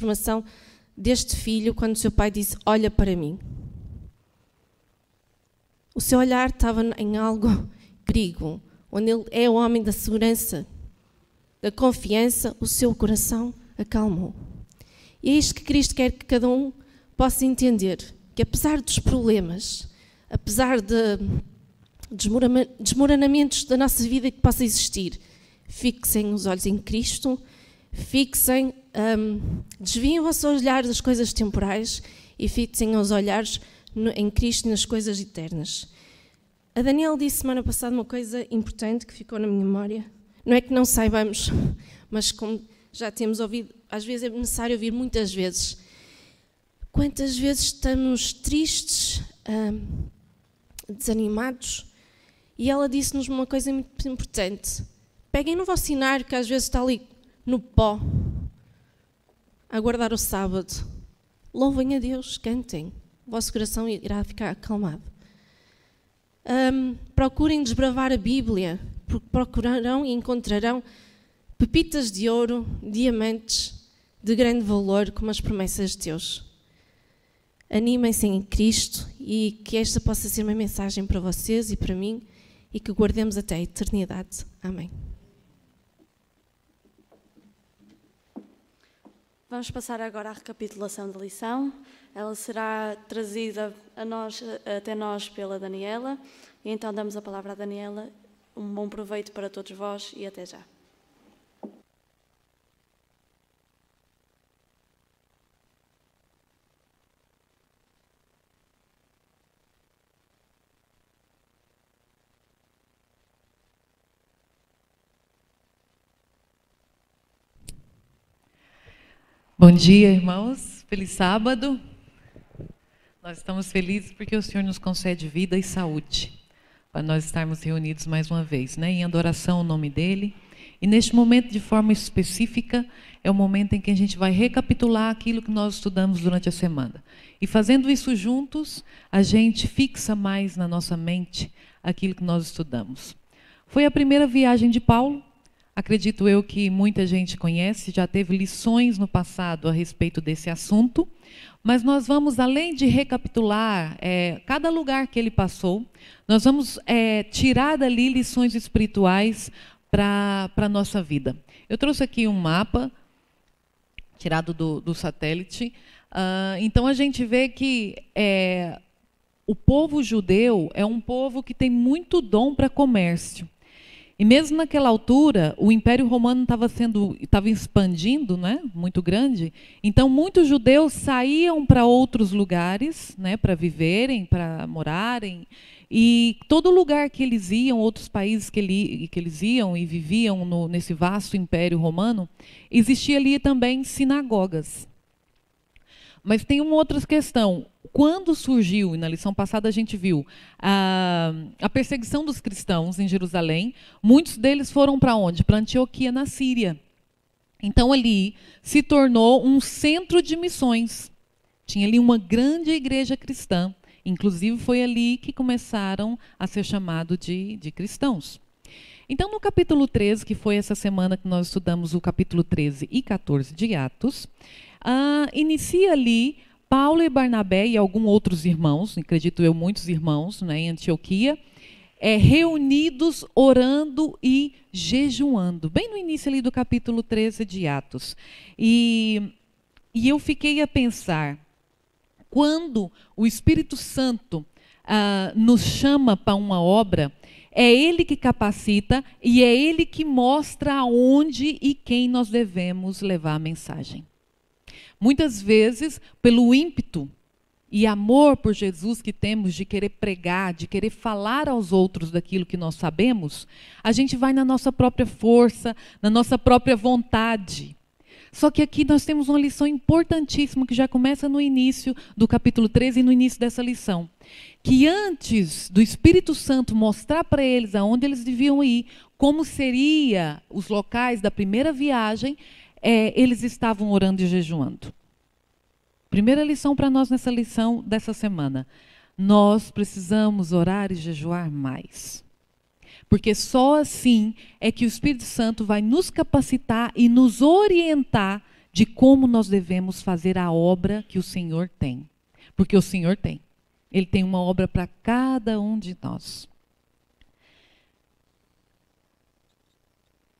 transformação deste filho quando o seu pai disse: olha para mim. O seu olhar estava em algo perigo, onde ele é o homem da segurança, da confiança, o seu coração acalmou. E é isto que Cristo quer que cada um possa entender, que apesar dos problemas, apesar de desmoronamentos da nossa vida que possa existir, fixem os olhos em Cristo, desviem o vosso olhar das coisas temporais e fixem os olhares em Cristo e nas coisas eternas. A Daniela disse semana passada uma coisa importante que ficou na minha memória. Não é que não saibamos, mas como já temos ouvido, às vezes é necessário ouvir muitas vezes. Quantas vezes estamos tristes, desanimados? E ela disse-nos uma coisa muito importante. Peguem no vosso cenário que às vezes está ali no pó, a aguardar o sábado. Louvem a Deus, cantem. O vosso coração irá ficar acalmado. Procurem desbravar a Bíblia, porque procurarão e encontrarão pepitas de ouro, diamantes de grande valor, como as promessas de Deus. Animem-se em Cristo e que esta possa ser uma mensagem para vocês e para mim e que guardemos até a eternidade. Amém. Vamos passar agora à recapitulação da lição. Ela será trazida até nós pela Daniela. E então damos a palavra à Daniela. Um bom proveito para todos vós e até já. Bom dia, irmãos. Feliz sábado. Nós estamos felizes porque o Senhor nos concede vida e saúde para nós estarmos reunidos mais uma vez, né, em adoração ao nome dEle. E neste momento, de forma específica, é o momento em que a gente vai recapitular aquilo que nós estudamos durante a semana. E fazendo isso juntos, a gente fixa mais na nossa mente aquilo que nós estudamos. Foi a primeira viagem de Paulo. Acredito eu que muita gente conhece, já teve lições no passado a respeito desse assunto, mas nós vamos, além de recapitular cada lugar que ele passou, nós vamos tirar dali lições espirituais para a nossa vida. Eu trouxe aqui um mapa, tirado do satélite. Então a gente vê que o povo judeu é um povo que tem muito dom para comércio. E mesmo naquela altura, o Império Romano estava expandindo, né, muito grande. Então, muitos judeus saíam para outros lugares, né, para viverem, para morarem. E todo lugar que eles iam, outros países que eles iam e viviam nesse vasto Império Romano, existia ali também sinagogas. Mas tem uma outra questão. Quando surgiu, e na lição passada a gente viu, a perseguição dos cristãos em Jerusalém, muitos deles foram para onde? Para Antioquia, na Síria. Então ali se tornou um centro de missões. Tinha ali uma grande igreja cristã. Inclusive foi ali que começaram a ser chamados de cristãos. Então no capítulo 13, que foi essa semana que nós estudamos o capítulo 13 e 14 de Atos, inicia ali Paulo e Barnabé e alguns outros irmãos, acredito eu, muitos irmãos, né, em Antioquia, reunidos, orando e jejuando, bem no início ali do capítulo 13 de Atos. E eu fiquei a pensar, quando o Espírito Santo nos chama para uma obra, é Ele que capacita e é Ele que mostra aonde e quem nós devemos levar a mensagem. Muitas vezes, pelo ímpeto e amor por Jesus que temos de querer pregar, de querer falar aos outros daquilo que nós sabemos, a gente vai na nossa própria força, na nossa própria vontade. Só que aqui nós temos uma lição importantíssima que já começa no início do capítulo 13 e no início dessa lição. Que antes do Espírito Santo mostrar para eles aonde eles deviam ir, como seriam os locais da primeira viagem, eles estavam orando e jejuando. Primeira lição para nós nessa lição dessa semana. Nós precisamos orar e jejuar mais. Porque só assim é que o Espírito Santo vai nos capacitar e nos orientar de como nós devemos fazer a obra que o Senhor tem. Porque o Senhor tem. Ele tem uma obra para cada um de nós.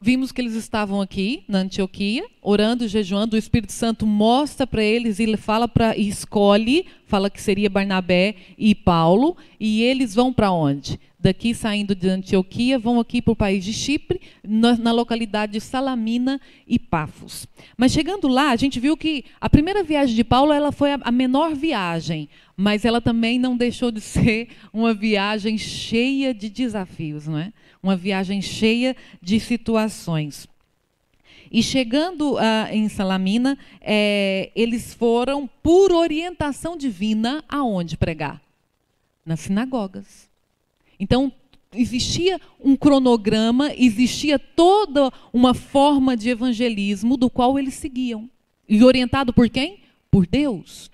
Vimos que eles estavam aqui na Antioquia, orando, jejuando. O Espírito Santo mostra para eles e fala escolhe, fala que seria Barnabé e Paulo. E eles vão para onde? Daqui, saindo de Antioquia, vão aqui para o país de Chipre, na localidade de Salamina e Pafos. Mas chegando lá, a gente viu que a primeira viagem de Paulo ela foi a menor viagem, mas ela também não deixou de ser uma viagem cheia de desafios, não é? Uma viagem cheia de situações. E chegando em Salamina, eles foram, por orientação divina, aonde pregar? Nas sinagogas. Então, existia um cronograma, existia toda uma forma de evangelismo do qual eles seguiam. E orientado por quem? Por Deus.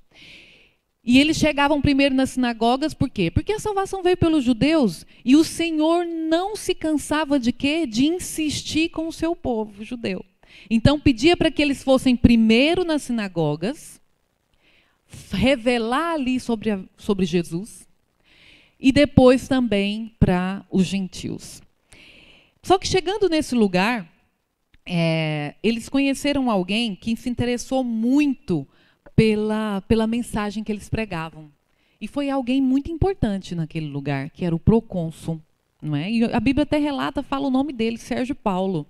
E eles chegavam primeiro nas sinagogas, por quê? Porque a salvação veio pelos judeus e o Senhor não se cansava de quê? De insistir com o seu povo judeu. Então pedia para que eles fossem primeiro nas sinagogas, revelar ali sobre Jesus e depois também para os gentios. Só que chegando nesse lugar, eles conheceram alguém que se interessou muito pela mensagem que eles pregavam. E foi alguém muito importante naquele lugar, que era o procônsul. Não é? E a Bíblia até relata, fala o nome dele, Sérgio Paulo.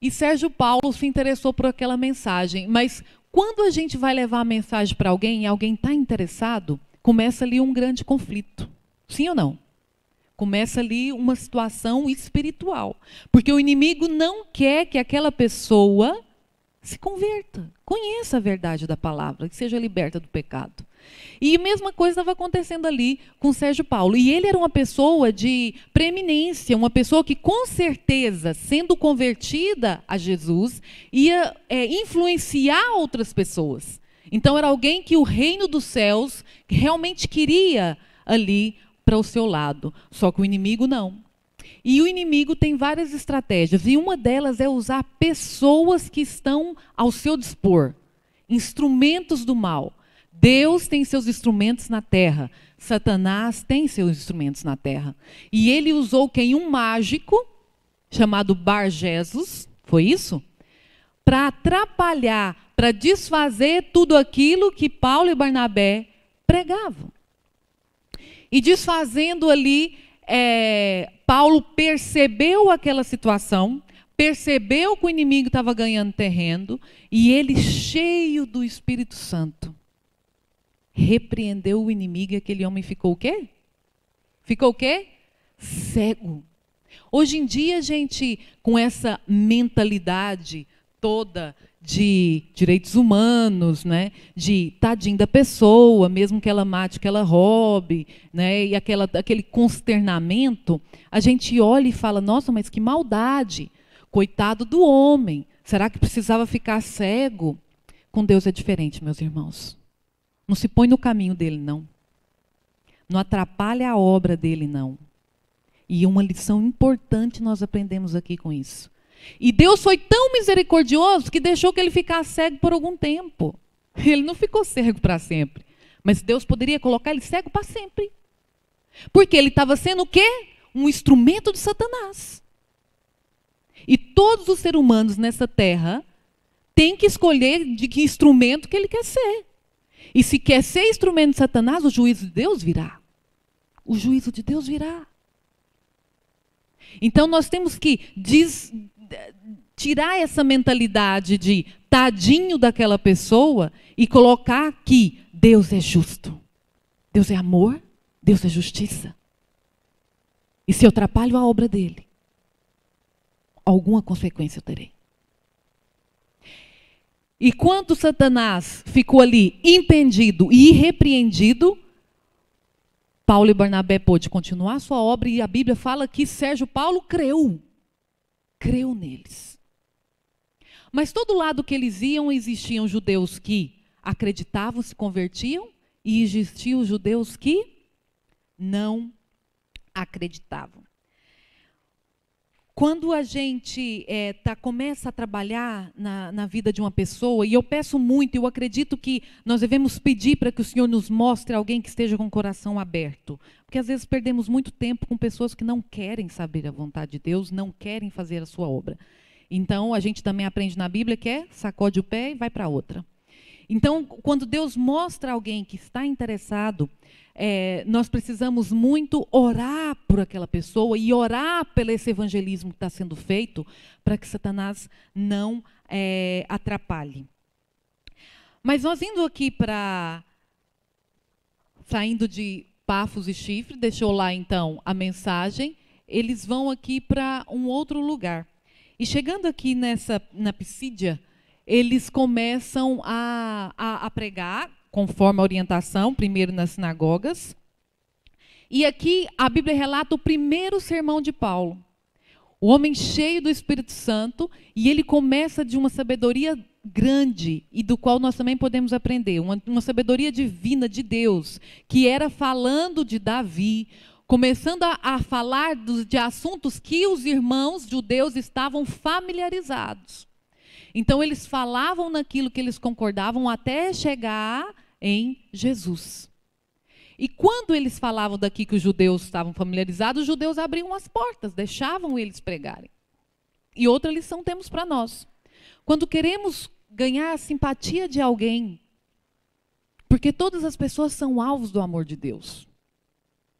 E Sérgio Paulo se interessou por aquela mensagem. Mas quando a gente vai levar a mensagem para alguém e alguém está interessado, começa ali um grande conflito. Sim ou não? Começa ali uma situação espiritual. Porque o inimigo não quer que aquela pessoa se converta, conheça a verdade da palavra, que seja liberta do pecado. E a mesma coisa estava acontecendo ali com Sérgio Paulo. E ele era uma pessoa de preeminência, uma pessoa que com certeza, sendo convertida a Jesus, ia influenciar outras pessoas. Então era alguém que o reino dos céus realmente queria ali para o seu lado. Só que o inimigo não. E o inimigo tem várias estratégias, e uma delas é usar pessoas que estão ao seu dispor, instrumentos do mal. Deus tem seus instrumentos na terra, Satanás tem seus instrumentos na terra. E ele usou quem? Um mágico, chamado Bar-Jesus, foi isso? Para atrapalhar, para desfazer tudo aquilo que Paulo e Barnabé pregavam. E desfazendo ali, Paulo percebeu aquela situação, percebeu que o inimigo estava ganhando terreno, e ele, cheio do Espírito Santo, repreendeu o inimigo, e aquele homem ficou o quê? Ficou o quê? Cego. Hoje em dia, gente, com essa mentalidade toda de direitos humanos, né, de tadinho da pessoa, mesmo que ela mate, que ela roube, né, e aquele consternamento, a gente olha e fala, nossa, mas que maldade, coitado do homem, será que precisava ficar cego? Com Deus é diferente, meus irmãos. Não se põe no caminho dele, não. Não atrapalha a obra dele, não. E uma lição importante nós aprendemos aqui com isso. E Deus foi tão misericordioso que deixou que ele ficasse cego por algum tempo. Ele não ficou cego para sempre. Mas Deus poderia colocar ele cego para sempre. Porque ele estava sendo o quê? Um instrumento de Satanás. E todos os seres humanos nessa terra têm que escolher de que instrumento que ele quer ser. E se quer ser instrumento de Satanás, o juízo de Deus virá. O juízo de Deus virá. Então nós temos que tirar essa mentalidade de tadinho daquela pessoa e colocar que Deus é justo. Deus é amor, Deus é justiça. E se eu atrapalho a obra dele, alguma consequência eu terei. E quando Satanás ficou ali impedido e irrepreendido, Paulo e Barnabé pôde continuar a sua obra, e a Bíblia fala que Sérgio Paulo creu neles. Mas todo lado que eles iam, existiam judeus que acreditavam, se convertiam, e existiam judeus que não acreditavam. Quando a gente começa a trabalhar na vida de uma pessoa, e eu peço muito, eu acredito que nós devemos pedir para que o Senhor nos mostre alguém que esteja com o coração aberto. Porque às vezes perdemos muito tempo com pessoas que não querem saber a vontade de Deus, não querem fazer a sua obra. Então, a gente também aprende na Bíblia que sacode o pé e vai para outra. Então, quando Deus mostra alguém que está interessado, nós precisamos muito orar por aquela pessoa e orar pelo esse evangelismo que está sendo feito para que Satanás não atrapalhe. Mas nós indo aqui saindo de Pafos e Chifre, deixou lá então a mensagem, eles vão aqui para um outro lugar. E chegando aqui na Pisídia, eles começam a pregar, conforme a orientação, primeiro nas sinagogas. E aqui a Bíblia relata o primeiro sermão de Paulo. O homem cheio do Espírito Santo, e ele começa de uma sabedoria grande, e do qual nós também podemos aprender, uma sabedoria divina de Deus, que era falando de Davi, começando a falar de assuntos que os irmãos judeus estavam familiarizados. Então, eles falavam naquilo que eles concordavam até chegar em Jesus. E quando eles falavam daqui que os judeus estavam familiarizados, os judeus abriam as portas, deixavam eles pregarem. E outra lição temos para nós. Quando queremos ganhar a simpatia de alguém, porque todas as pessoas são alvos do amor de Deus.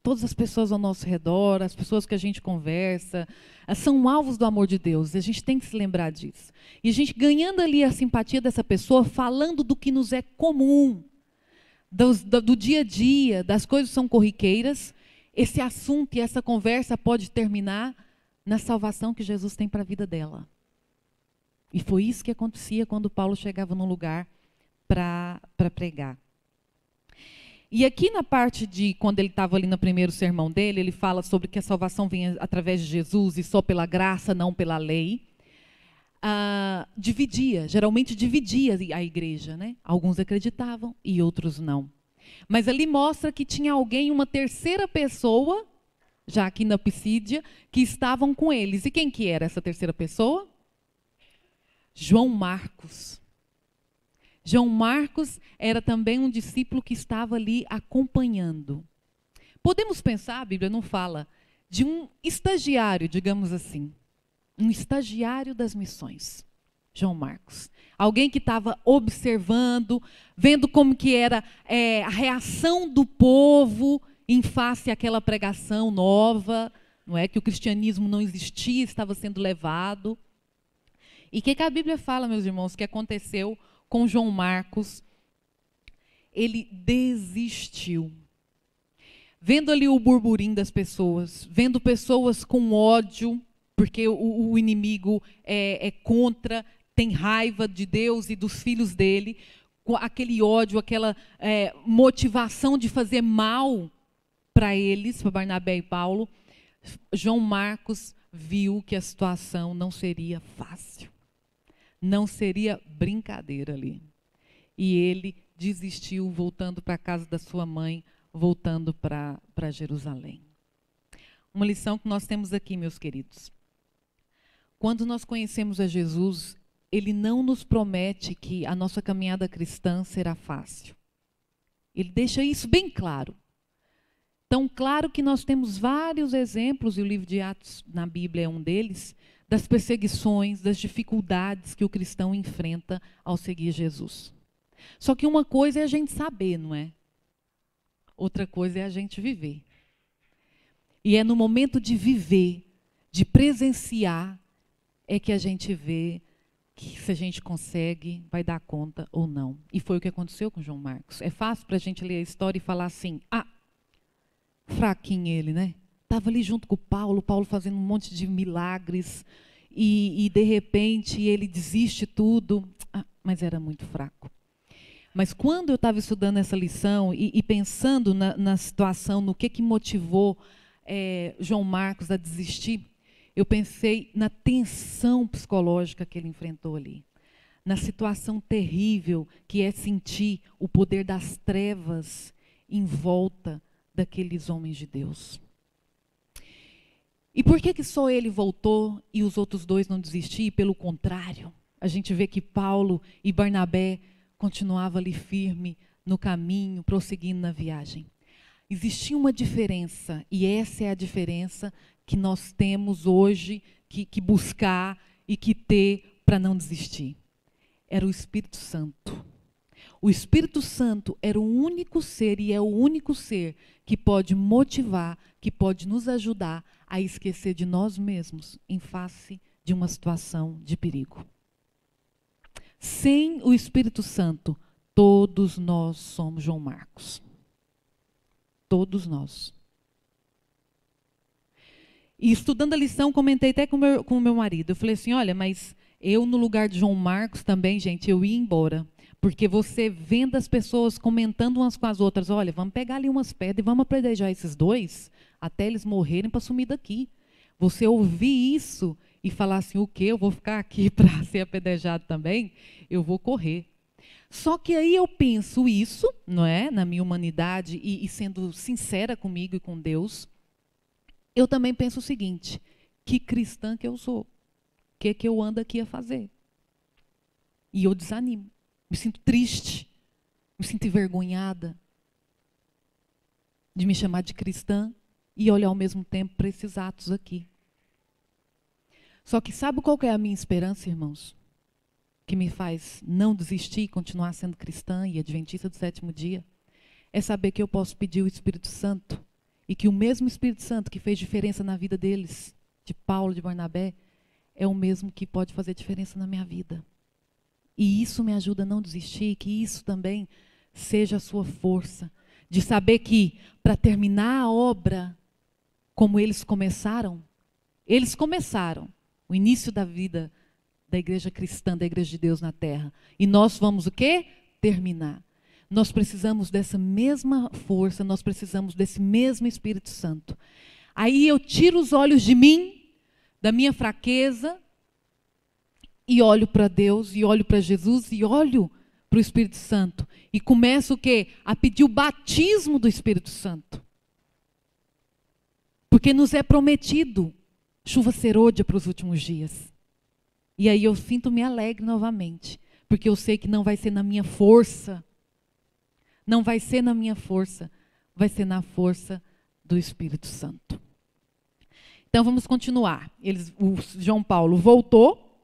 Todas as pessoas ao nosso redor, as pessoas que a gente conversa, são alvos do amor de Deus. E a gente tem que se lembrar disso. E a gente ganhando ali a simpatia dessa pessoa, falando do que nos é comum, do dia a dia, das coisas que são corriqueiras, esse assunto e essa conversa pode terminar na salvação que Jesus tem para a vida dela. E foi isso que acontecia quando Paulo chegava num lugar para pregar. E aqui na parte de, quando ele estava ali no primeiro sermão dele, ele fala sobre que a salvação vem através de Jesus e só pela graça, não pela lei. Geralmente dividia a igreja, né? Alguns acreditavam e outros não. Mas ali mostra que tinha alguém, uma terceira pessoa, já aqui na Pisídia, que estavam com eles. E quem que era essa terceira pessoa? João Marcos. João Marcos era também um discípulo que estava ali acompanhando. Podemos pensar, a Bíblia não fala, de um estagiário, digamos assim. Um estagiário das missões. João Marcos. Alguém que estava observando, vendo como que era a reação do povo em face àquela pregação nova, não é? Que o cristianismo não existia, estava sendo levado. E o que a Bíblia fala, meus irmãos, que aconteceu com João Marcos? Ele desistiu. Vendo ali o burburinho das pessoas, vendo pessoas com ódio, porque o inimigo é contra, tem raiva de Deus e dos filhos dele, com aquele ódio, aquela motivação de fazer mal para eles, para Barnabé e Paulo, João Marcos viu que a situação não seria fácil. Não seria brincadeira ali. E ele desistiu, voltando para a casa da sua mãe, voltando para Jerusalém. Uma lição que nós temos aqui, meus queridos. Quando nós conhecemos a Jesus, ele não nos promete que a nossa caminhada cristã será fácil. Ele deixa isso bem claro. Tão claro que nós temos vários exemplos, e o livro de Atos na Bíblia é um deles, das perseguições, das dificuldades que o cristão enfrenta ao seguir Jesus. Só que uma coisa é a gente saber, não é? Outra coisa é a gente viver. E é no momento de viver, de presenciar, é que a gente vê que se a gente consegue, vai dar conta ou não. E foi o que aconteceu com João Marcos. É fácil para a gente ler a história e falar assim, fraquinho ele, né? Estava ali junto com o Paulo fazendo um monte de milagres, e de repente ele desiste tudo, mas era muito fraco. Mas quando eu estava estudando essa lição e pensando na situação, no que motivou João Marcos a desistir, eu pensei na tensão psicológica que ele enfrentou ali, na situação terrível que é sentir o poder das trevas em volta daqueles homens de Deus. E por que só ele voltou e os outros dois não desistiram? Pelo contrário, a gente vê que Paulo e Barnabé continuavam ali firme no caminho, prosseguindo na viagem. Existia uma diferença, e essa é a diferença que nós temos hoje que buscar e que ter para não desistir. Era o Espírito Santo. O Espírito Santo era o único ser e é o único ser que pode motivar, que pode nos ajudar a esquecer de nós mesmos em face de uma situação de perigo. Sem o Espírito Santo, todos nós somos João Marcos. Todos nós. E estudando a lição, comentei até com o meu marido. Eu falei assim, olha, mas eu no lugar de João Marcos também, gente, eu ia embora. Porque você vendo as pessoas comentando umas com as outras, olha, vamos pegar ali umas pedras e vamos apedrejar esses dois até eles morrerem para sumir daqui. Você ouvir isso e falar assim, o quê? Eu vou ficar aqui para ser apedrejado também? Eu vou correr. Só que aí eu penso isso, não é? Na minha humanidade e sendo sincera comigo e com Deus, eu também penso o seguinte, que cristã que eu sou? O que eu ando aqui a fazer? E eu desanimo. Me sinto triste, me sinto envergonhada de me chamar de cristã e olhar ao mesmo tempo para esses atos aqui. Só que sabe qual que é a minha esperança, irmãos? Que me faz não desistir e continuar sendo cristã e adventista do sétimo dia? É saber que eu posso pedir o Espírito Santo e que o mesmo Espírito Santo que fez diferença na vida deles, de Paulo, de Barnabé, é o mesmo que pode fazer diferença na minha vida. E isso me ajuda a não desistir, que isso também seja a sua força, de saber que para terminar a obra como eles começaram o início da vida da igreja cristã, da igreja de Deus na terra. E nós vamos o quê? Terminar. Nós precisamos dessa mesma força, nós precisamos desse mesmo Espírito Santo. Aí eu tiro os olhos de mim, da minha fraqueza, e olho para Deus, e olho para Jesus, e olho para o Espírito Santo. E começo o quê? A pedir o batismo do Espírito Santo. Porque nos é prometido chuva serôdia para os últimos dias. E aí eu sinto-me alegre novamente, porque eu sei que não vai ser na minha força, não vai ser na minha força, vai ser na força do Espírito Santo. Então vamos continuar. O João Paulo voltou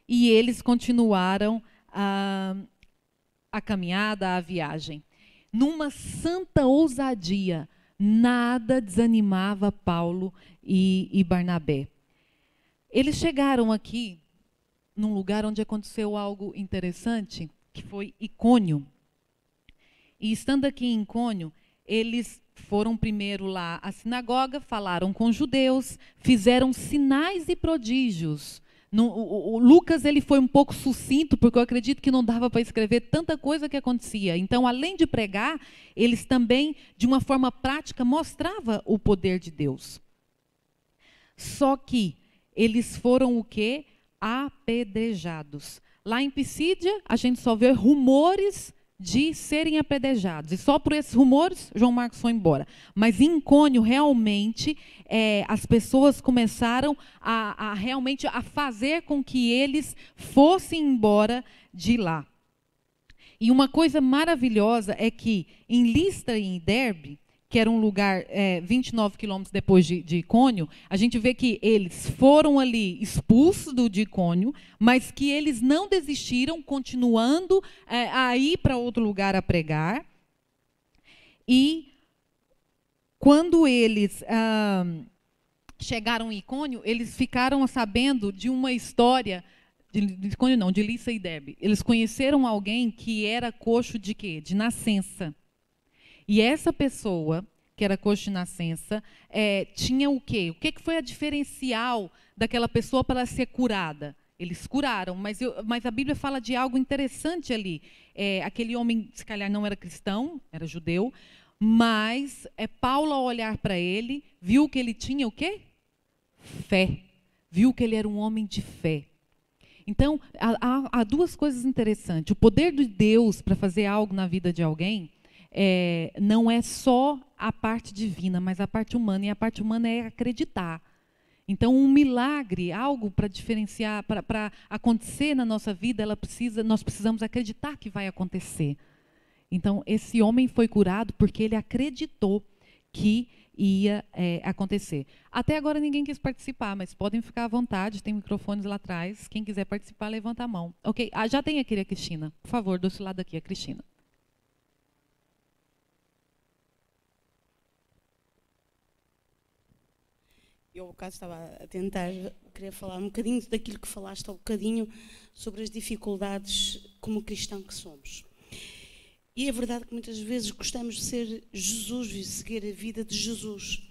e eles continuaram a caminhada, a viagem. Numa santa ousadia, nada desanimava Paulo e Barnabé. Eles chegaram aqui num lugar onde aconteceu algo interessante, que foi Icônio. E estando aqui em Icônio, eles foram primeiro lá à sinagoga, falaram com os judeus, fizeram sinais e prodígios. O Lucas ele foi um pouco sucinto, porque eu acredito que não dava para escrever tanta coisa que acontecia. Então, além de pregar, eles também, de uma forma prática, mostravam o poder de Deus. Só que eles foram o quê? Apedrejados. Lá em Pisídia, a gente só vê rumores de serem apedrejados. E só por esses rumores, João Marcos foi embora. Mas em Icônio, realmente, as pessoas começaram realmente a fazer com que eles fossem embora de lá. E uma coisa maravilhosa é que em Listra e em Derbe, que era um lugar 29 quilômetros depois de Icônio, a gente vê que eles foram ali expulsos de Icônio, mas que eles não desistiram, continuando a ir para outro lugar a pregar. E quando eles chegaram em Icônio, eles ficaram sabendo de uma história, de Icônio não, de Listra e Derbe. Eles conheceram alguém que era coxo de quê? De nascença. E essa pessoa, que era coxo de nascença, tinha o quê? O que foi a diferencial daquela pessoa para ela ser curada? Eles curaram, mas a Bíblia fala de algo interessante ali. Aquele homem, se calhar, não era cristão, era judeu, mas Paulo, ao olhar para ele, viu que ele tinha o quê? Fé. Viu que ele era um homem de fé. Então, há duas coisas interessantes. O poder de Deus para fazer algo na vida de alguém não é só a parte divina, mas a parte humana. E a parte humana é acreditar. Então, um milagre, algo para diferenciar, para acontecer na nossa vida, nós precisamos acreditar que vai acontecer. Então, esse homem foi curado porque ele acreditou que ia acontecer. Até agora ninguém quis participar, mas podem ficar à vontade, tem microfones lá atrás. Quem quiser participar, levanta a mão. Ok, já tem aqui a Cristina. Por favor, do outro lado aqui, a Cristina. Eu, ao bocado, estava a tentar, queria falar um bocadinho daquilo que falaste há um bocadinho sobre as dificuldades como cristão que somos. E é verdade que muitas vezes gostamos de ser Jesus e seguir a vida de Jesus.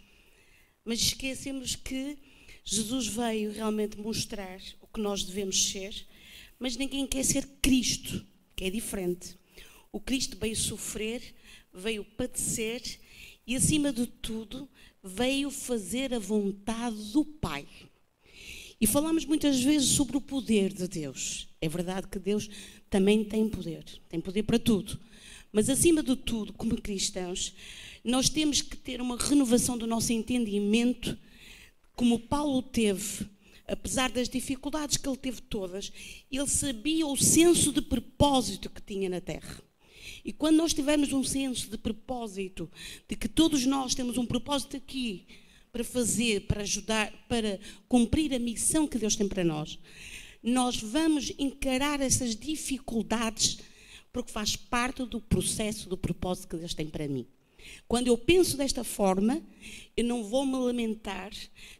Mas esquecemos que Jesus veio realmente mostrar o que nós devemos ser, mas ninguém quer ser Cristo, que é diferente. O Cristo veio sofrer, veio padecer e, acima de tudo, veio fazer a vontade do Pai. E falamos muitas vezes sobre o poder de Deus. É verdade que Deus também tem poder para tudo. Mas, acima de tudo, como cristãos, nós temos que ter uma renovação do nosso entendimento, como Paulo teve, apesar das dificuldades que ele teve todas, ele sabia o senso de propósito que tinha na terra. E quando nós tivermos um senso de propósito, de que todos nós temos um propósito aqui para fazer, para ajudar, para cumprir a missão que Deus tem para nós, nós vamos encarar essas dificuldades porque faz parte do processo, do propósito que Deus tem para mim. Quando eu penso desta forma, eu não vou me lamentar.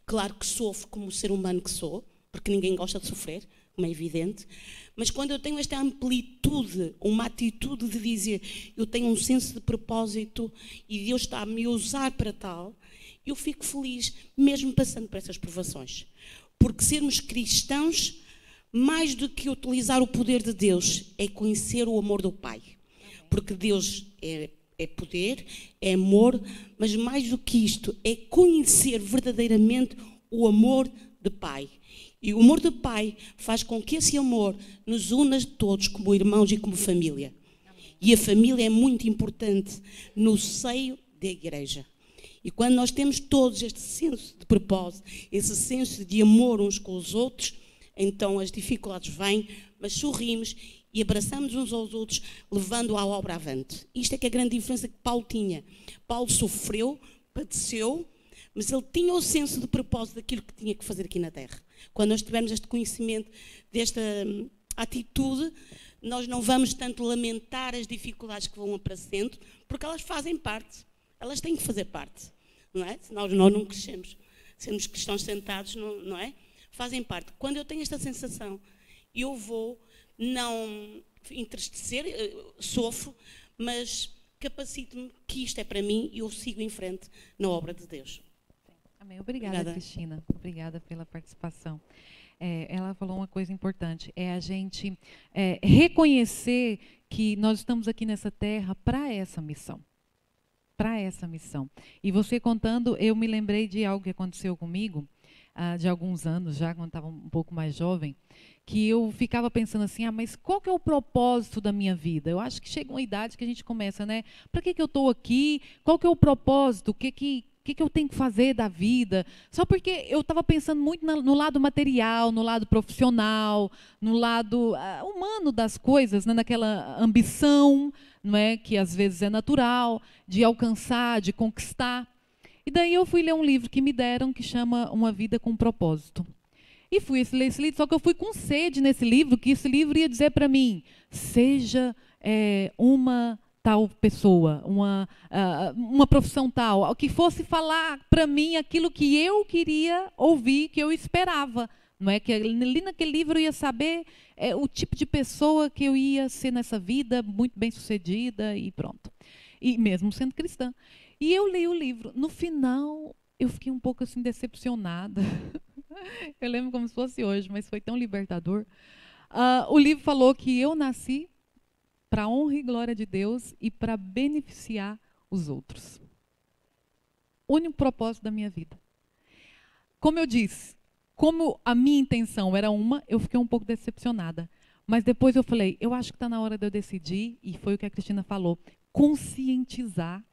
Claro que sofro como ser humano que sou, porque ninguém gosta de sofrer, como é evidente. Mas quando eu tenho esta amplitude, uma atitude de dizer eu tenho um senso de propósito e Deus está a me usar para tal, eu fico feliz, mesmo passando por essas provações. Porque sermos cristãos, mais do que utilizar o poder de Deus, é conhecer o amor do Pai. Porque Deus é poder, é amor, mas mais do que isto, é conhecer verdadeiramente o amor do Pai. E o amor do Pai faz com que esse amor nos una todos como irmãos e como família. E a família é muito importante no seio da igreja. E quando nós temos todos este senso de propósito, esse senso de amor uns com os outros, então as dificuldades vêm, mas sorrimos e abraçamos uns aos outros, levando a obra avante. Isto é que é a grande diferença que Paulo tinha. Paulo sofreu, padeceu, mas ele tinha o senso de propósito daquilo que tinha que fazer aqui na terra. Quando nós tivermos este conhecimento, desta atitude, nós não vamos tanto lamentar as dificuldades que vão aparecendo, porque elas fazem parte, elas têm que fazer parte, não é? Senão nós não crescemos, sermos cristãos sentados, não é? Fazem parte. Quando eu tenho esta sensação, eu vou não entristecer, sofro, mas capacito-me que isto é para mim e eu sigo em frente na obra de Deus. Amém. Obrigada, Cristina. Obrigada pela participação. Ela falou uma coisa importante, é a gente reconhecer que nós estamos aqui nessa terra para essa missão. Para essa missão. E você contando, eu me lembrei de algo que aconteceu comigo, de alguns anos já, quando estava um pouco mais jovem, que eu ficava pensando assim, mas qual que é o propósito da minha vida? Eu acho que chega uma idade que a gente começa, né? Para que eu estou aqui? Qual que é o propósito? O que eu tenho que fazer da vida? Só porque eu estava pensando muito no lado material, no lado profissional, no lado humano das coisas, né? Naquela ambição, não é? Que às vezes é natural, de alcançar, de conquistar. E daí eu fui ler um livro que me deram, que chama Uma Vida com Propósito. E fui ler esse livro, só que eu fui com sede nesse livro, que esse livro ia dizer para mim, seja uma tal pessoa, uma profissão tal, que fosse falar para mim aquilo que eu queria ouvir, que eu esperava. Não é? Que ali naquele livro eu ia saber o tipo de pessoa que eu ia ser nessa vida, muito bem sucedida e pronto. E mesmo sendo cristã. E eu li o livro. No final, eu fiquei um pouco assim decepcionada. Eu lembro como se fosse hoje, mas foi tão libertador. O livro falou que eu nasci para a honra e glória de Deus e para beneficiar os outros. O único propósito da minha vida. Como eu disse, como a minha intenção era eu fiquei um pouco decepcionada. Mas depois eu falei, eu acho que está na hora de eu decidir, e foi o que a Cristina falou, conscientizar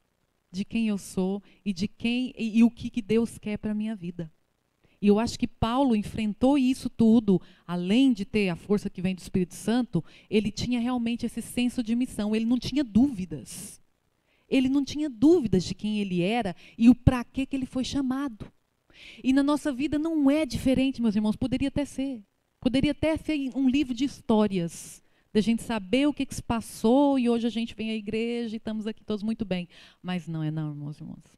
de quem eu sou e de quem e o que Deus quer para a minha vida. E eu acho que Paulo enfrentou isso tudo, além de ter a força que vem do Espírito Santo, ele tinha realmente esse senso de missão, ele não tinha dúvidas. Ele não tinha dúvidas de quem ele era e o para que ele foi chamado. E na nossa vida não é diferente, meus irmãos, poderia até ser. Poderia até ser um livro de histórias, da gente saber o que se passou e hoje a gente vem à igreja e estamos aqui todos muito bem. Mas não é não, meus irmãos.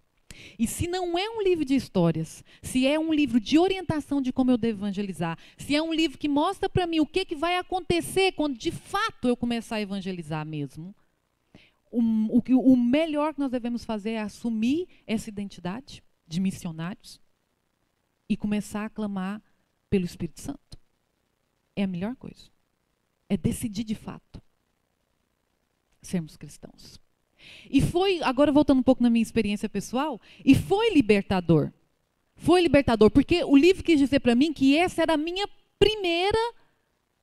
E se não é um livro de histórias, se é um livro de orientação de como eu devo evangelizar, se é um livro que mostra para mim o que vai acontecer quando de fato eu começar a evangelizar mesmo, o melhor que nós devemos fazer é assumir essa identidade de missionários e começar a clamar pelo Espírito Santo. É a melhor coisa. É decidir de fato sermos cristãos. E foi, agora voltando um pouco na minha experiência pessoal, e foi libertador. Foi libertador, porque o livro quis dizer para mim que essa era a minha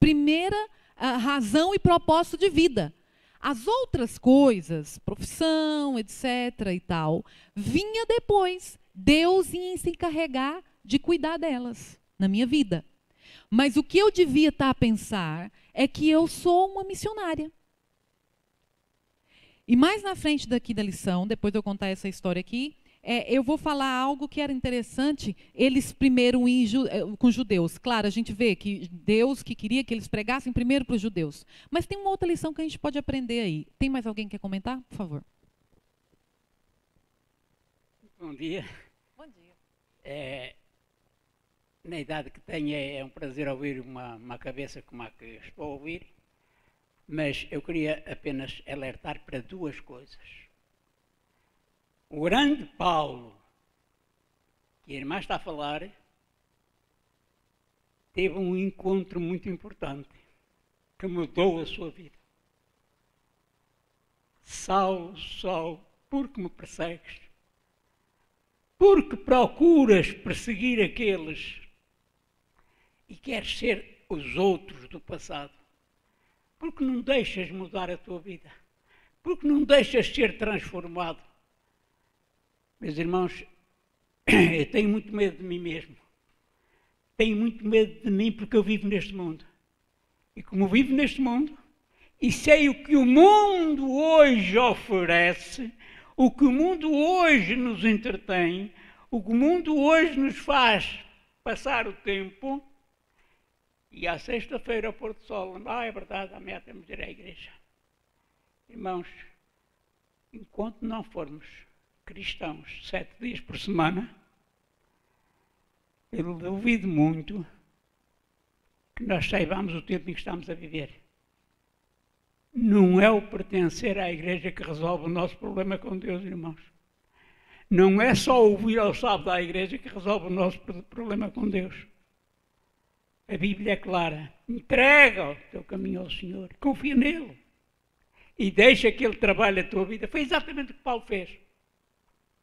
primeira razão e propósito de vida. As outras coisas, profissão, etc. e tal, vinha depois. Deus ia se encarregar de cuidar delas na minha vida. Mas o que eu devia estar a pensar é que eu sou uma missionária. E mais na frente daqui da lição, depois de eu contar essa história aqui, eu vou falar algo que era interessante, eles primeiro com os judeus. Claro, a gente vê que Deus que queria que eles pregassem primeiro para os judeus. Mas tem uma outra lição que a gente pode aprender aí. Tem mais alguém que quer comentar? Por favor. Bom dia. Bom dia. Na idade que tenho é um prazer ouvir uma cabeça como a que estou a ouvir. Mas eu queria apenas alertar para duas coisas. O grande Paulo, que a irmã está a falar, teve um encontro muito importante, que mudou a sua vida. Saulo, Saulo, por que me persegues? Porque procuras perseguir aqueles e queres ser os outros do passado? Porque não deixas mudar a tua vida? Porque não deixas ser transformado? Meus irmãos, eu tenho muito medo de mim mesmo. Tenho muito medo de mim porque eu vivo neste mundo. E como vivo neste mundo, e sei o que o mundo hoje oferece, o que o mundo hoje nos entretém, o que o mundo hoje nos faz passar o tempo. E à sexta-feira, ao pôr do sol, é verdade, amanhã temos de ir à igreja. Irmãos, enquanto não formos cristãos 7 dias por semana, eu duvido muito que nós saibamos o tempo em que estamos a viver. Não é o pertencer à igreja que resolve o nosso problema com Deus, irmãos. Não é só ouvir ao sábado à igreja que resolve o nosso problema com Deus. A Bíblia é clara. Entrega o teu caminho ao Senhor. Confia nele. E deixa que Ele trabalhe a tua vida. Foi exatamente o que Paulo fez.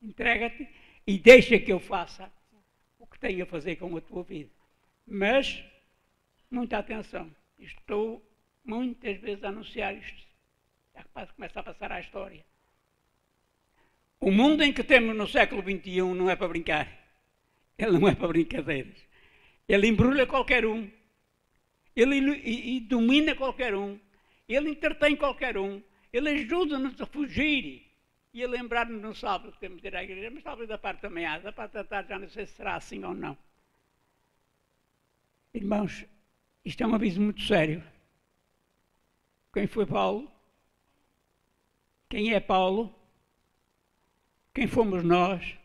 Entrega-te e deixa que eu faça o que tenho a fazer com a tua vida. Mas, muita atenção. Estou muitas vezes a anunciar isto. Já começa a passar à história. O mundo em que temos no século XXI não é para brincar. Ele não é para brincadeiras. Ele embrulha qualquer um. Ele domina qualquer um. Ele entretém qualquer um. Ele ajuda-nos a fugir e a lembrar-nos no sábado que temos de ir à igreja, mas talvez da parte da manhã, da parte da tarde já não sei se será assim ou não. Irmãos, isto é um aviso muito sério. Quem foi Paulo? Quem é Paulo? Quem fomos nós?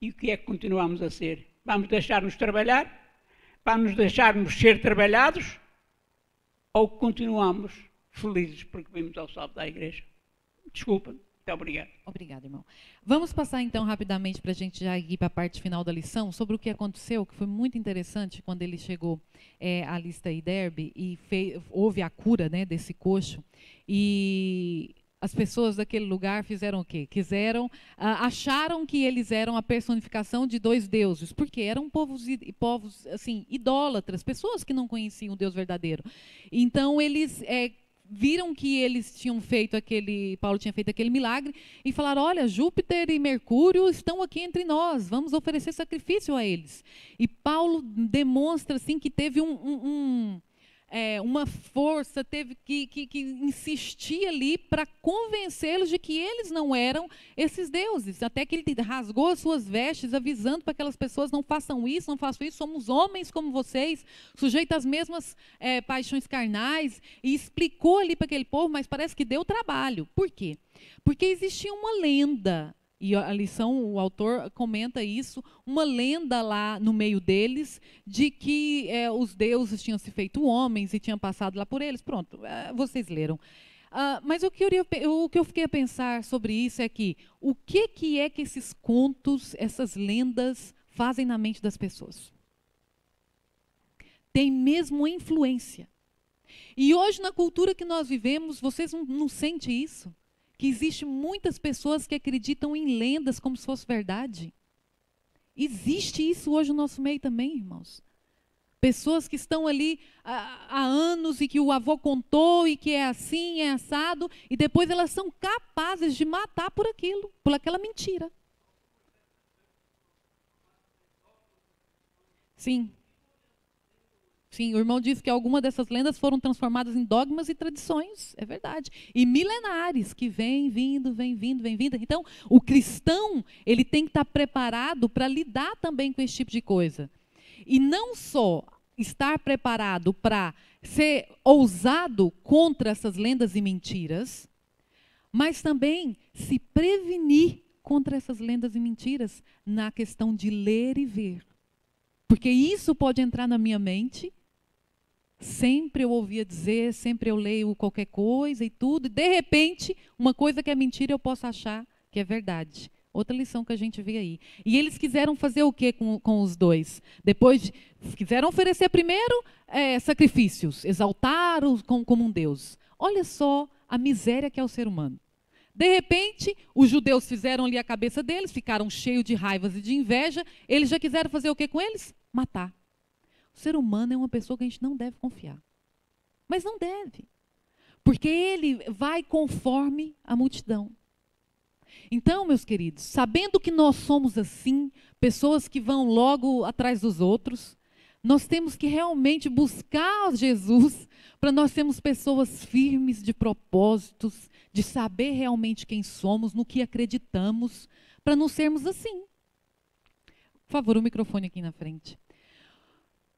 E o que é que continuamos a ser? Vamos deixar-nos trabalhar? Vamos deixar-nos ser trabalhados? Ou continuamos felizes porque vimos ao sábado da igreja? Desculpa, muito obrigado. Obrigada, irmão. Vamos passar então rapidamente para a gente já ir para a parte final da lição sobre o que aconteceu, que foi muito interessante quando ele chegou à lista em Derbe e houve a cura, né, desse coxo. E as pessoas daquele lugar fizeram o quê? Acharam que eles eram a personificação de dois deuses, porque eram povos assim, idólatras, pessoas que não conheciam o Deus verdadeiro. Então, eles viram que eles tinham feito Paulo tinha feito aquele milagre e falaram: olha, Júpiter e Mercúrio estão aqui entre nós, vamos oferecer sacrifício a eles. E Paulo demonstra assim que teve uma força, teve que insistir ali para convencê-los de que eles não eram esses deuses, até que ele rasgou as suas vestes, avisando para aquelas pessoas: não façam isso, não façam isso, somos homens como vocês, sujeitos às mesmas paixões carnais, e explicou ali para aquele povo, mas parece que deu trabalho. Por quê? Porque existia uma lenda, e a lição, o autor comenta isso, uma lenda lá no meio deles, de que os deuses tinham se feito homens e tinham passado lá por eles. Pronto, vocês leram. Mas o que eu fiquei a pensar sobre isso é que o que é que esses contos, essas lendas, fazem na mente das pessoas? Tem mesmo influência. E hoje, na cultura que nós vivemos, vocês não sentem isso? Que existe muitas pessoas que acreditam em lendas como se fosse verdade. Existe isso hoje no nosso meio também, irmãos. Pessoas que estão ali há anos e que o avô contou e que é assim, é assado, e depois elas são capazes de matar por aquilo, por aquela mentira. Sim. Sim, o irmão disse que alguma dessas lendas foram transformadas em dogmas e tradições, é verdade. E milenares que vem vindo. Então, o cristão, ele tem que estar preparado para lidar também com esse tipo de coisa. E não só estar preparado para ser ousado contra essas lendas e mentiras, mas também se prevenir contra essas lendas e mentiras na questão de ler e ver. Porque isso pode entrar na minha mente. Sempre eu ouvia dizer, sempre eu leio qualquer coisa e tudo, e de repente, uma coisa que é mentira eu posso achar que é verdade. Outra lição que a gente vê aí. E eles quiseram fazer o quê com os dois? Depois, quiseram oferecer primeiro sacrifícios, exaltar-os como um Deus. Olha só a miséria que é o ser humano. De repente, os judeus fizeram ali a cabeça deles, ficaram cheios de raivas e de inveja, eles já quiseram fazer o quê com eles? Matar. O ser humano é uma pessoa que a gente não deve confiar. Mas não deve. Porque ele vai conforme a multidão. Então, meus queridos, sabendo que nós somos assim, pessoas que vão logo atrás dos outros, nós temos que realmente buscar Jesus para nós sermos pessoas firmes de propósitos, de saber realmente quem somos, no que acreditamos, para não sermos assim. Por favor, o microfone aqui na frente.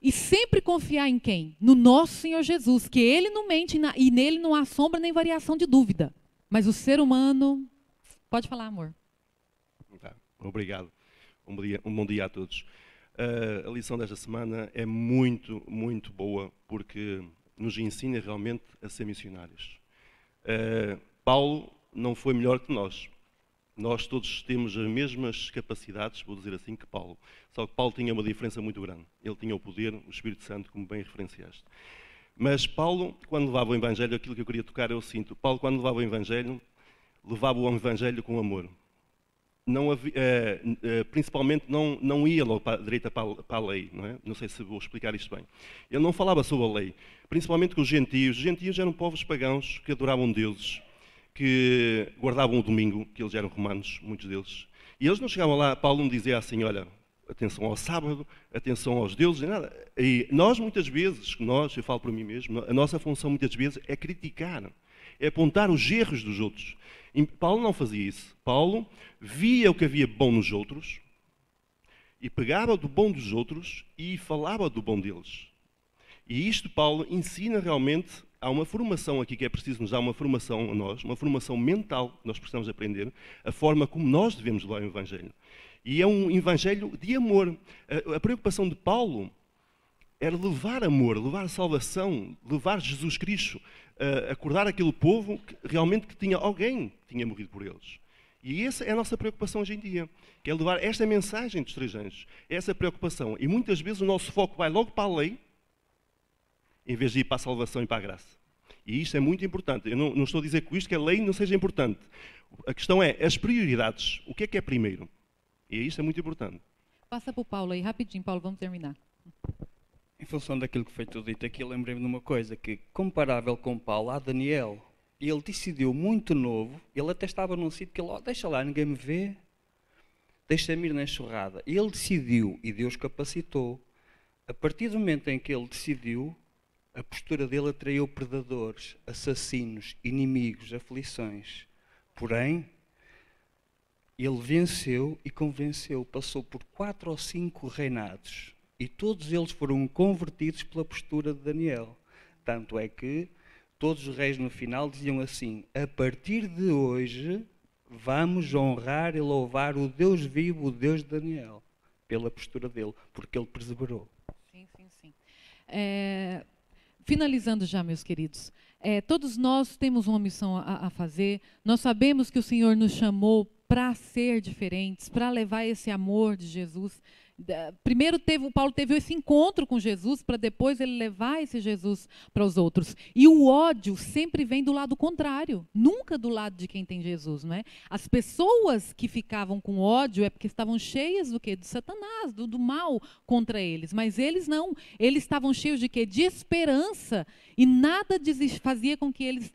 E sempre confiar em quem? No nosso Senhor Jesus, que Ele não mente e nele não há sombra nem variação de dúvida. Mas o ser humano... Pode falar, amor. Tá, obrigado. Um bom dia a todos. A lição desta semana é muito, muito boa, porque nos ensina realmente a ser missionários. Paulo não foi melhor que nós. Nós todos temos as mesmas capacidades, vou dizer assim, que Paulo. Só que Paulo tinha uma diferença muito grande. Ele tinha o poder, o Espírito Santo, como bem referenciaste. Mas Paulo, quando levava o Evangelho, aquilo que eu queria tocar é o seguinte: Paulo, quando levava o Evangelho com amor. Não havia, principalmente não ia logo para a direita para a lei. Não é? Não sei se vou explicar isto bem. Ele não falava sobre a lei, principalmente com os gentios. Os gentios eram povos pagãos que adoravam deuses, que guardavam o domingo, que eles eram romanos, muitos deles. E eles não chegavam lá, Paulo não dizia assim: olha, atenção ao sábado, atenção aos deuses, e nada. E nós muitas vezes, eu falo por mim mesmo, a nossa função muitas vezes é criticar, é apontar os erros dos outros. E Paulo não fazia isso. Paulo via o que havia bom nos outros e pegava do bom dos outros e falava do bom deles. E isto Paulo ensina realmente. Há uma formação aqui que é preciso nos dar uma formação a nós, uma formação mental que nós precisamos aprender, a forma como nós devemos levar o Evangelho. E é um Evangelho de amor. A preocupação de Paulo era levar amor, levar salvação, levar Jesus Cristo, acordar aquele povo que realmente que tinha alguém que tinha morrido por eles. E essa é a nossa preocupação hoje em dia, que é levar esta mensagem dos 3 anos, essa preocupação. E muitas vezes o nosso foco vai logo para a lei, em vez de ir para a salvação e para a graça. E isto é muito importante. Eu não estou a dizer com isto que a lei não seja importante. A questão é as prioridades. O que é primeiro? E isto é muito importante. Passa para o Paulo aí, rapidinho, Paulo, vamos terminar. Em função daquilo que foi tudo dito aqui, eu lembrei-me de uma coisa, que comparável com Paulo, há Daniel. E ele decidiu muito novo, ele até estava num sítio que ele, deixa lá, ninguém me vê, deixa-me ir na enxurrada. E ele decidiu, e Deus capacitou. A partir do momento em que ele decidiu, a postura dele atraiu predadores, assassinos, inimigos, aflições. Porém, ele venceu e convenceu, passou por 4 ou 5 reinados. E todos eles foram convertidos pela postura de Daniel. Tanto é que todos os reis no final diziam assim: a partir de hoje vamos honrar e louvar o Deus vivo, o Deus de Daniel, pela postura dele, porque ele perseverou. Sim, sim, sim. Finalizando já, meus queridos, todos nós temos uma missão a fazer. Nós sabemos que o Senhor nos chamou para ser diferentes, para levar esse amor de Jesus. Primeiro Paulo teve esse encontro com Jesus, para depois ele levar esse Jesus para os outros. E o ódio sempre vem do lado contrário, nunca do lado de quem tem Jesus, não é? As pessoas que ficavam com ódio é porque estavam cheias do quê? De Satanás, do mal contra eles. Mas eles não, eles estavam cheios de quê? De esperança, e nada fazia com que eles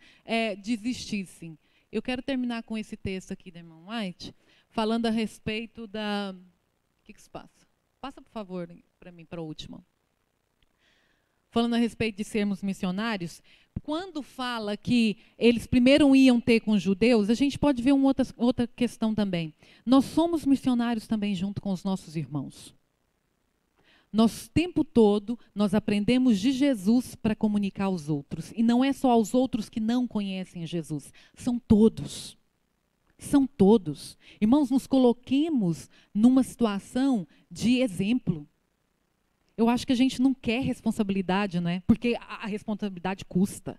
desistissem. Eu quero terminar com esse texto aqui da irmã White, falando a respeito da... O que se passa? Passa, por favor, para mim, para a última. Falando a respeito de sermos missionários, quando fala que eles primeiro iam ter com os judeus, a gente pode ver uma outra questão também. Nós somos missionários também junto com os nossos irmãos. Nós, o tempo todo, nós aprendemos de Jesus para comunicar aos outros. E não é só aos outros que não conhecem Jesus, são todos. São todos. Irmãos, nos coloquemos numa situação de exemplo. Eu acho que a gente não quer responsabilidade, né? Porque a responsabilidade custa.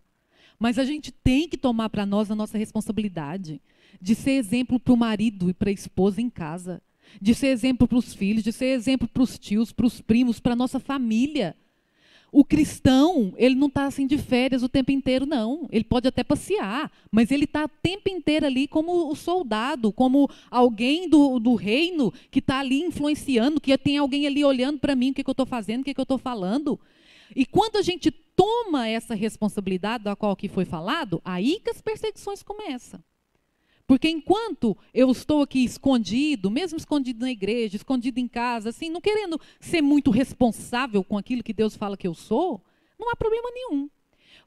Mas a gente tem que tomar para nós a nossa responsabilidade de ser exemplo para o marido e para a esposa em casa, de ser exemplo para os filhos, de ser exemplo para os tios, para os primos, para a nossa família. O cristão, ele não está assim de férias o tempo inteiro, não. Ele pode até passear, mas ele está o tempo inteiro ali como o soldado, como alguém do reino que está ali influenciando, que tem alguém ali olhando para mim, o que eu estou fazendo, o que eu estou falando. E quando a gente toma essa responsabilidade da qual aqui foi falado, aí que as perseguições começam. Porque enquanto eu estou aqui escondido, mesmo escondido na igreja, escondido em casa, assim, não querendo ser muito responsável com aquilo que Deus fala que eu sou, não há problema nenhum.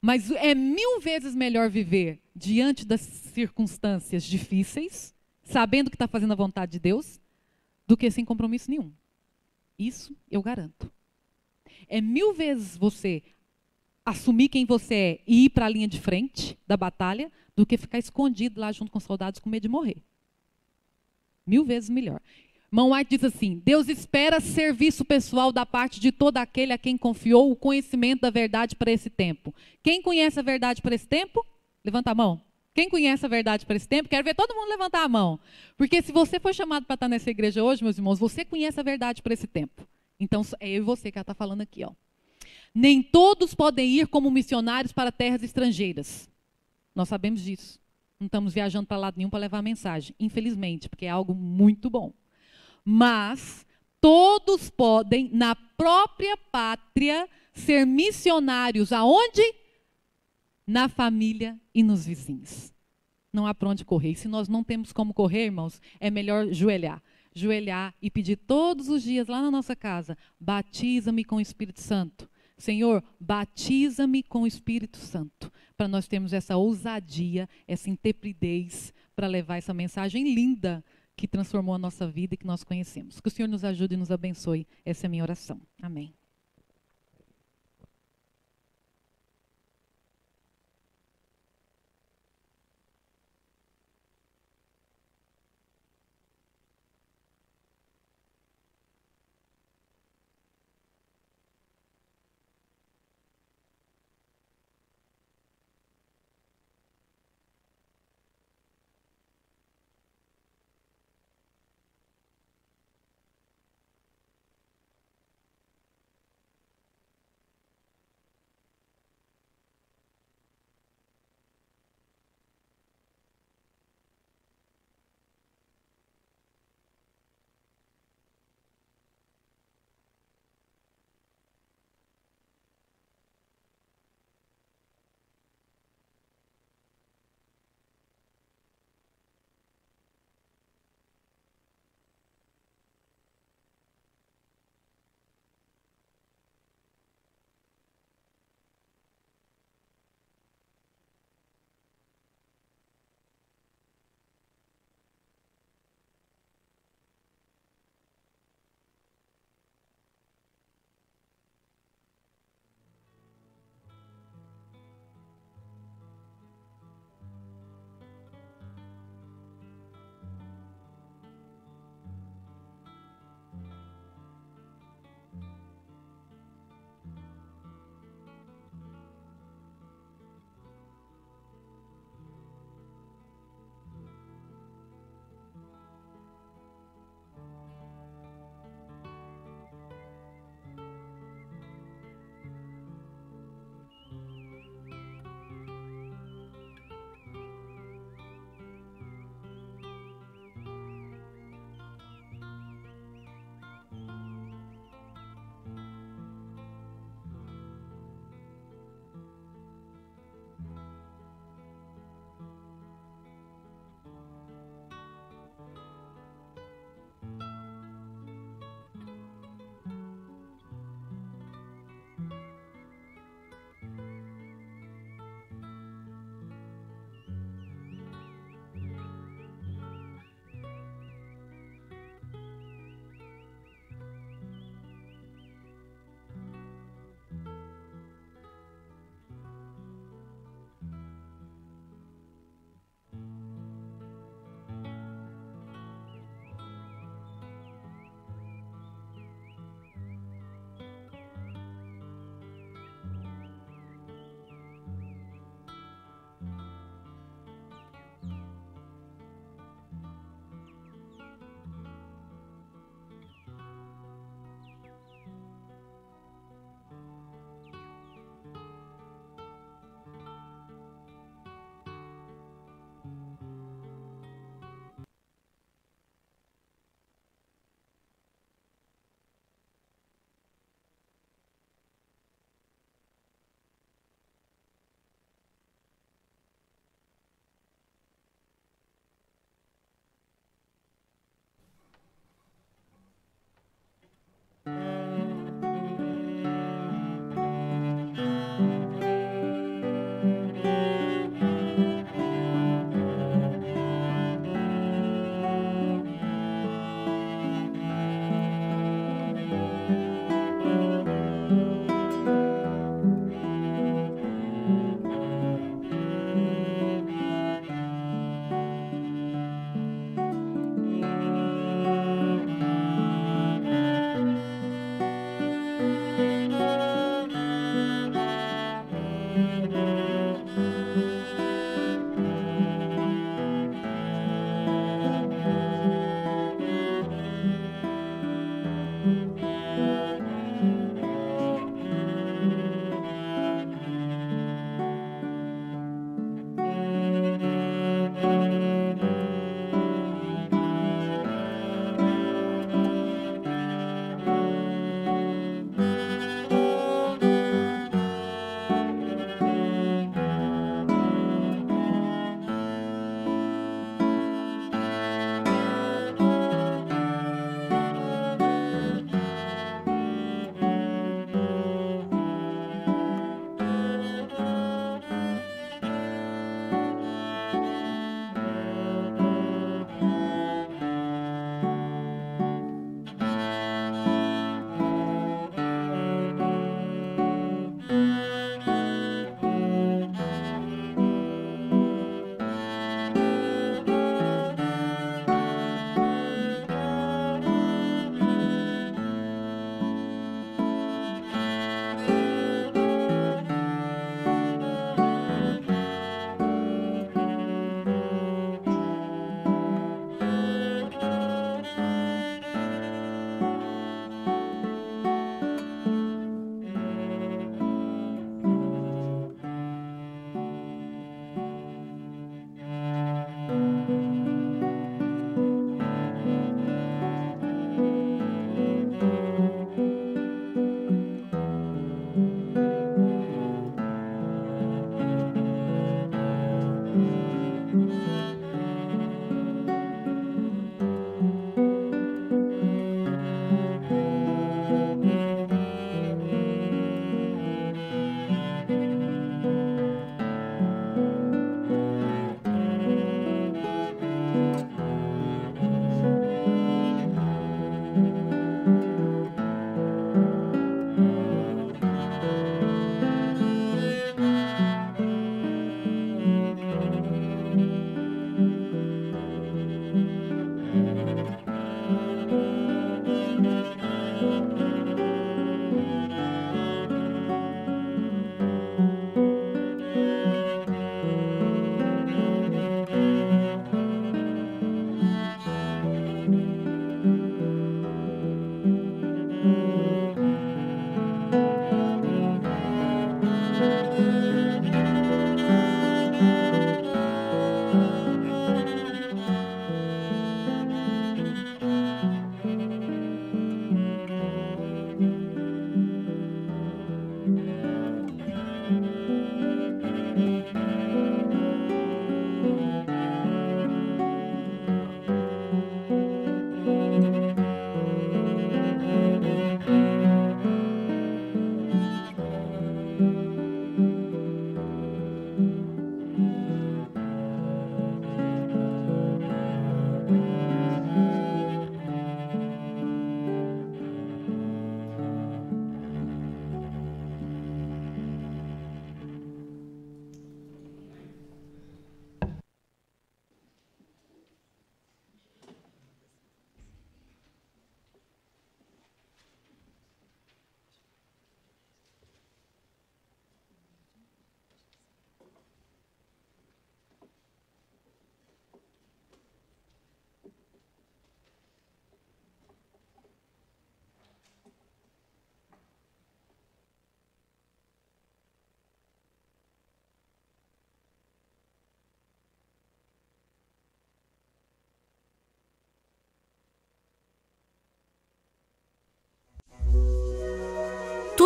Mas é 1000 vezes melhor viver diante das circunstâncias difíceis, sabendo que está fazendo a vontade de Deus, do que sem compromisso nenhum. Isso eu garanto. É 1000 vezes você assumir quem você é e ir para a linha de frente da batalha, do que ficar escondido lá junto com os soldados com medo de morrer. 1000 vezes melhor. Irmão White diz assim: Deus espera serviço pessoal da parte de todo aquele a quem confiou o conhecimento da verdade para esse tempo. Quem conhece a verdade para esse tempo? Levanta a mão. Quem conhece a verdade para esse tempo? Quero ver todo mundo levantar a mão. Porque se você foi chamado para estar nessa igreja hoje, meus irmãos, você conhece a verdade para esse tempo. Então, é eu e você que ela está falando aqui. Ó. Nem todos podem ir como missionários para terras estrangeiras. Nós sabemos disso. Não estamos viajando para lado nenhum para levar a mensagem, infelizmente, porque é algo muito bom. Mas todos podem, na própria pátria, ser missionários aonde? Na família e nos vizinhos. Não há para onde correr. E se nós não temos como correr, irmãos, é melhor joelhar. Joelhar e pedir todos os dias lá na nossa casa: batiza-me com o Espírito Santo. Senhor, batiza-me com o Espírito Santo, para nós termos essa ousadia, essa intrepidez para levar essa mensagem linda que transformou a nossa vida e que nós conhecemos. Que o Senhor nos ajude e nos abençoe. Essa é a minha oração. Amém.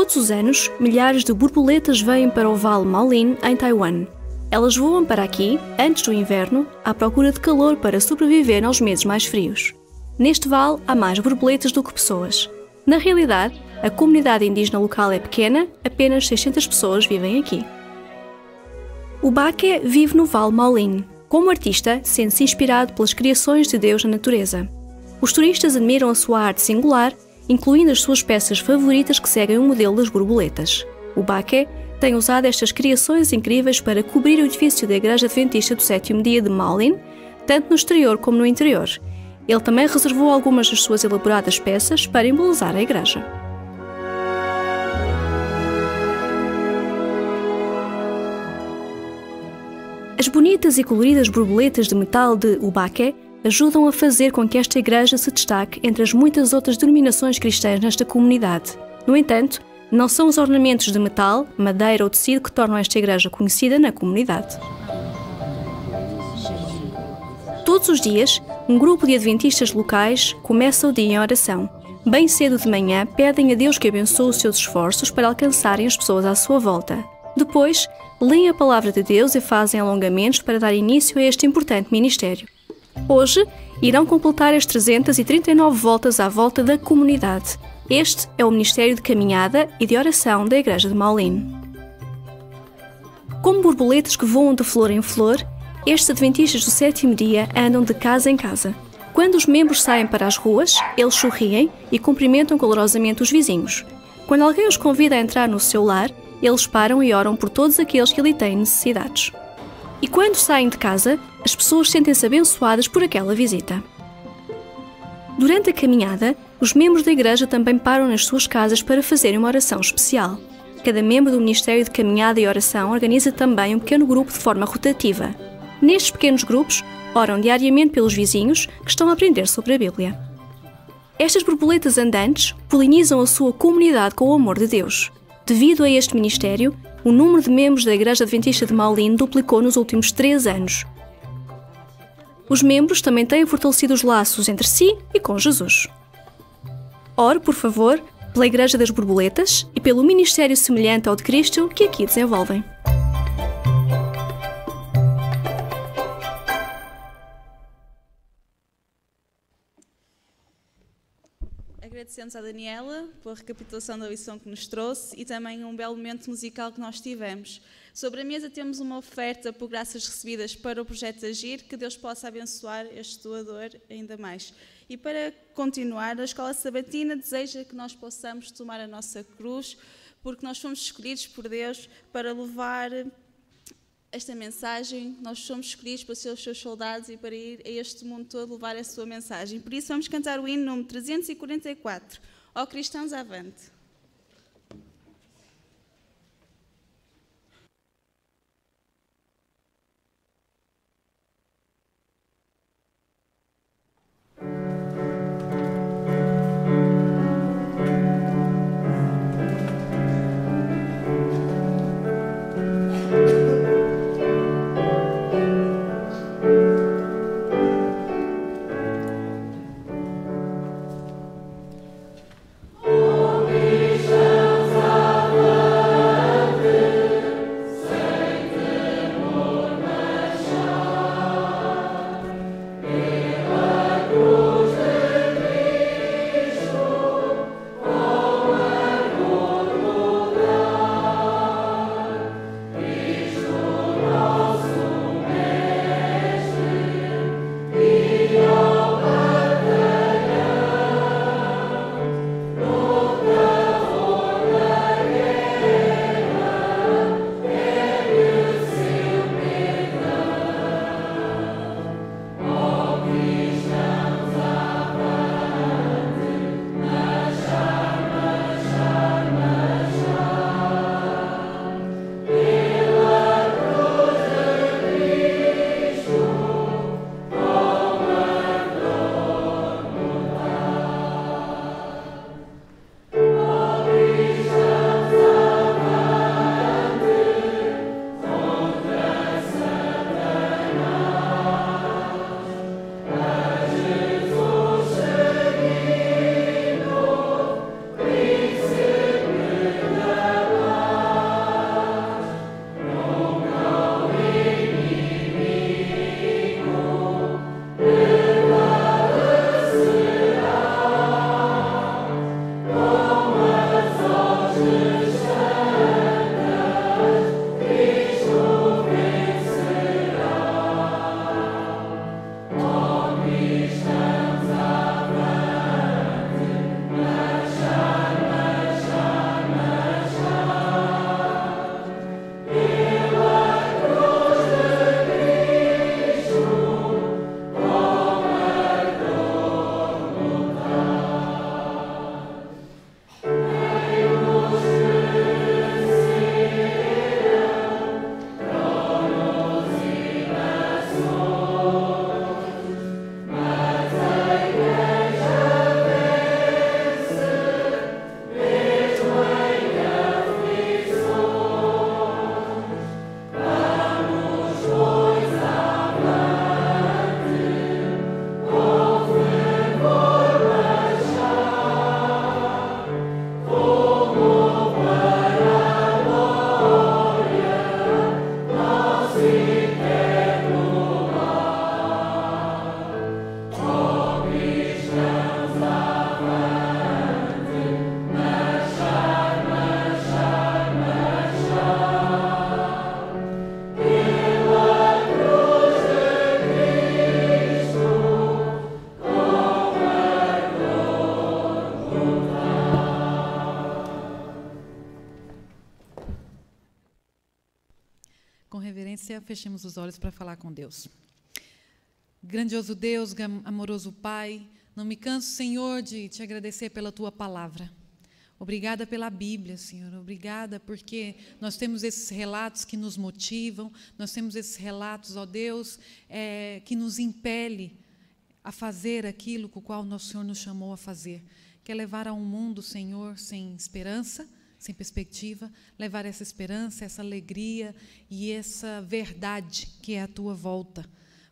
Todos os anos, milhares de borboletas vêm para o Vale Maolin, em Taiwan. Elas voam para aqui, antes do inverno, à procura de calor para sobreviver aos meses mais frios. Neste vale há mais borboletas do que pessoas. Na realidade, a comunidade indígena local é pequena, apenas 600 pessoas vivem aqui. O Baque vive no Vale Maolin. Como artista, sente-se inspirado pelas criações de Deus na natureza. Os turistas admiram a sua arte singular, incluindo as suas peças favoritas que seguem o modelo das borboletas. O Baque tem usado estas criações incríveis para cobrir o edifício da Igreja Adventista do Sétimo Dia de Maolin, tanto no exterior como no interior. Ele também reservou algumas das suas elaboradas peças para embelezar a igreja. As bonitas e coloridas borboletas de metal de Ubaque ajudam a fazer com que esta igreja se destaque entre as muitas outras denominações cristãs nesta comunidade. No entanto, não são os ornamentos de metal, madeira ou tecido que tornam esta igreja conhecida na comunidade. Todos os dias, um grupo de adventistas locais começa o dia em oração. Bem cedo de manhã, pedem a Deus que abençoe os seus esforços para alcançarem as pessoas à sua volta. Depois, leem a palavra de Deus e fazem alongamentos para dar início a este importante ministério. Hoje, irão completar as 339 voltas à volta da comunidade. Este é o Ministério de Caminhada e de Oração da Igreja de Maolin. Como borboletas que voam de flor em flor, estes adventistas do sétimo dia andam de casa em casa. Quando os membros saem para as ruas, eles sorriem e cumprimentam calorosamente os vizinhos. Quando alguém os convida a entrar no seu lar, eles param e oram por todos aqueles que ali têm necessidades. E quando saem de casa, as pessoas sentem-se abençoadas por aquela visita. Durante a caminhada, os membros da igreja também param nas suas casas para fazerem uma oração especial. Cada membro do Ministério de Caminhada e Oração organiza também um pequeno grupo de forma rotativa. Nestes pequenos grupos, oram diariamente pelos vizinhos que estão a aprender sobre a Bíblia. Estas borboletas andantes polinizam a sua comunidade com o amor de Deus. Devido a este ministério, o número de membros da Igreja Adventista de Maolin duplicou nos últimos 3 anos. Os membros também têm fortalecido os laços entre si e com Jesus. Ore, por favor, pela Igreja das Borboletas e pelo ministério semelhante ao de Cristo que aqui desenvolvem. Agradecemos à Daniela pela recapitulação da lição que nos trouxe e também um belo momento musical que nós tivemos. Sobre a mesa temos uma oferta por graças recebidas para o projeto Agir, que Deus possa abençoar este doador ainda mais. E para continuar, a Escola Sabatina deseja que nós possamos tomar a nossa cruz, porque nós fomos escolhidos por Deus para levar esta mensagem, nós somos escolhidos para ser os seus soldados e para ir a este mundo todo levar a sua mensagem. Por isso vamos cantar o hino número 344, Ó Cristãos Avante. Amen. fechemos os olhos para falar com Deus. Grandioso Deus, amoroso Pai, não me canso, Senhor, de te agradecer pela Tua palavra. Obrigada pela Bíblia, Senhor. Obrigada porque nós temos esses relatos que nos motivam, nós temos esses relatos, ó Deus, que nos impele a fazer aquilo com o qual o nosso Senhor nos chamou a fazer, que é levar a um mundo, Senhor, sem esperança, sem perspectiva, levar essa esperança, essa alegria e essa verdade que é a Tua volta.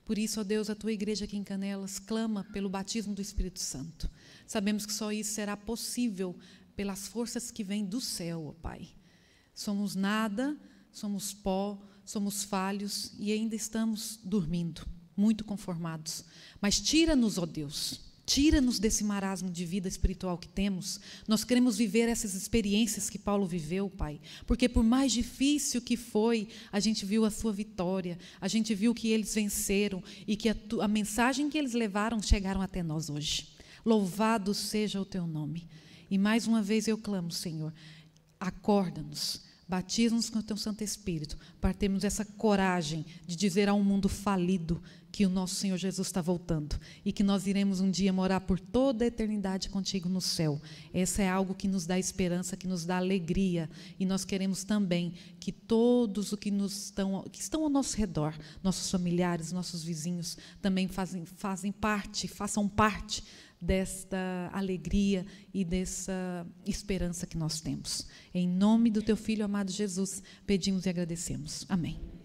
Por isso, ó Deus, a Tua igreja aqui em Canelas clama pelo batismo do Espírito Santo. Sabemos que só isso será possível pelas forças que vêm do céu, ó Pai. Somos nada, somos pó, somos falhos e ainda estamos dormindo, muito conformados. Mas tira-nos, ó Deus, tira-nos desse marasmo de vida espiritual que temos. Nós queremos viver essas experiências que Paulo viveu, Pai, porque por mais difícil que foi, a gente viu a sua vitória, a gente viu que eles venceram e que a mensagem que eles levaram chegaram até nós hoje. Louvado seja o Teu nome. E mais uma vez eu clamo, Senhor, acorda-nos, batiza-nos com o Teu Santo Espírito, para termos essa coragem de dizer a um mundo falido que o nosso Senhor Jesus está voltando e que nós iremos um dia morar por toda a eternidade contigo no céu. Essa é algo que nos dá esperança, que nos dá alegria, e nós queremos também que todos os que estão ao nosso redor, nossos familiares, nossos vizinhos, também façam parte desta alegria e dessa esperança que nós temos. Em nome do Teu Filho amado Jesus, pedimos e agradecemos. Amém.